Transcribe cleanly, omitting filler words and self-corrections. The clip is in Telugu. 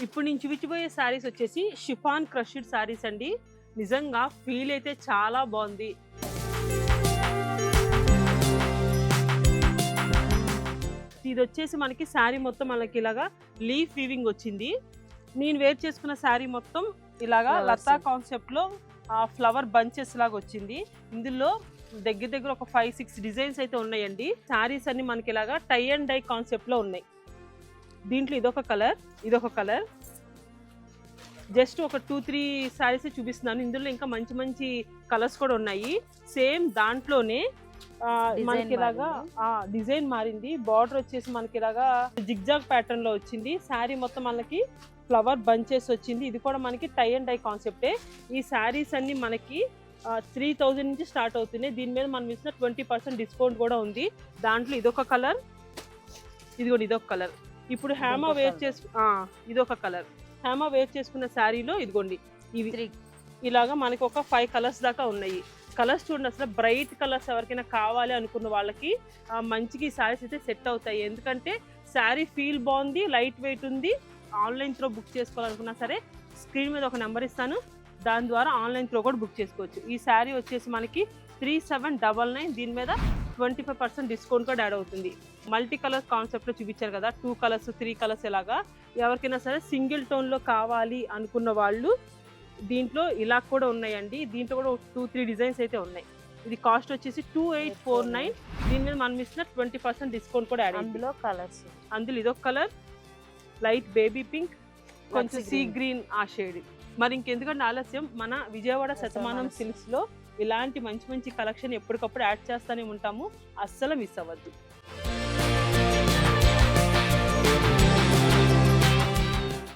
ఇప్పుడు నేను చూపించబోయే శారీస్ వచ్చేసి షిఫాన్ క్రష్డ్ శారీస్ అండి. నిజంగా ఫీల్ అయితే చాలా బాగుంది. ఇది వచ్చేసి మనకి శారీ మొత్తం మనకి ఇలాగా లీఫ్ వీవింగ్ వచ్చింది. నేను వేర్ చేసుకున్న శారీ మొత్తం ఇలాగా లతా కాన్సెప్ట్ లో ఫ్లవర్ బంచెస్ లాగా వచ్చింది. ఇందులో దగ్గర దగ్గర ఒక 5-6 డిజైన్స్ అయితే ఉన్నాయండి. శారీస్ అన్ని మనకి ఇలాగా టై అండ్ డై కాన్సెప్ట్ లో ఉన్నాయి. దీంట్లో ఇదొక కలర్, ఇదొక కలర్. జస్ట్ ఒక 2-3 శారీస్ చూపిస్తున్నాను. ఇందులో ఇంకా మంచి మంచి కలర్స్ కూడా ఉన్నాయి. సేమ్ దాంట్లోనే మనకి ఇలాగా డిజైన్ మారింది. బార్డర్ వచ్చేసి మనకి ఇలాగా జిగ్జాగ్ ప్యాటర్న్ లో వచ్చింది. శారీ మొత్తం మనకి ఫ్లవర్ బంచెస్ వచ్చింది. ఇది కూడా మనకి టై అండ్ డై కాన్సెప్టే. ఈ శారీస్ అన్ని మనకి 3000 నుంచి స్టార్ట్ అవుతున్నాయి. దీని మీద మనం ఇచ్చిన 20% డిస్కౌంట్ కూడా ఉంది. దాంట్లో ఇదొక కలర్, ఇదిగోండి ఇదొక కలర్. ఇప్పుడు హేమ వేర్ చేసు ఇదొక కలర్. హేమ వేర్ చేసుకున్న శారీలో ఇదిగోండి ఇవి ఇలాగా మనకి ఒక 5 కలర్స్ దాకా ఉన్నాయి. కలర్స్ చూడండి, అసలు బ్రైట్ కలర్స్ ఎవరికైనా కావాలి అనుకున్న వాళ్ళకి మంచిగా ఈ శారీస్ అయితే సెట్ అవుతాయి. ఎందుకంటే శారీ ఫీల్ బాగుంది, లైట్ వెయిట్ ఉంది. ఆన్లైన్ త్రో బుక్ చేసుకోవాలనుకున్నా సరే స్క్రీన్ మీద ఒక నెంబర్ ఇస్తాను, దాని ద్వారా ఆన్లైన్ త్రో కూడా బుక్ చేసుకోవచ్చు. ఈ శారీ వచ్చేసి మనకి 3799. దీని మీద 25% డిస్కౌంట్ కూడా యాడ్ అవుతుంది. మల్టీ కలర్ కాన్సెప్ట్లో చూపించారు కదా, 2 కలర్స్ 3 కలర్స్ ఇలాగా. ఎవరికైనా సరే సింగిల్ టోన్లో కావాలి అనుకున్న వాళ్ళు దీంట్లో ఇలా కూడా ఉన్నాయండి. దీంట్లో కూడా 2-3 డిజైన్స్ అయితే ఉన్నాయి. ఇది కాస్ట్ వచ్చేసి 2849. దీని మీద మనం ఇచ్చిన 20% డిస్కౌంట్ కూడా యాడ్ అయింది. అందులో ఇదొక కలర్, లైట్ బేబీ పింక్, కొంచెం సీ గ్రీన్ ఆ షేడ్. మరి ఇంకెందుకంటే ఆలస్యం, మన విజయవాడ శతమానం సిల్క్స్ లో ఇలాంటి మంచి మంచి కలెక్షన్ ఎప్పటికప్పుడు యాడ్ చేస్తూనే ఉంటాము. అస్సలు మిస్ అవ్వద్దు.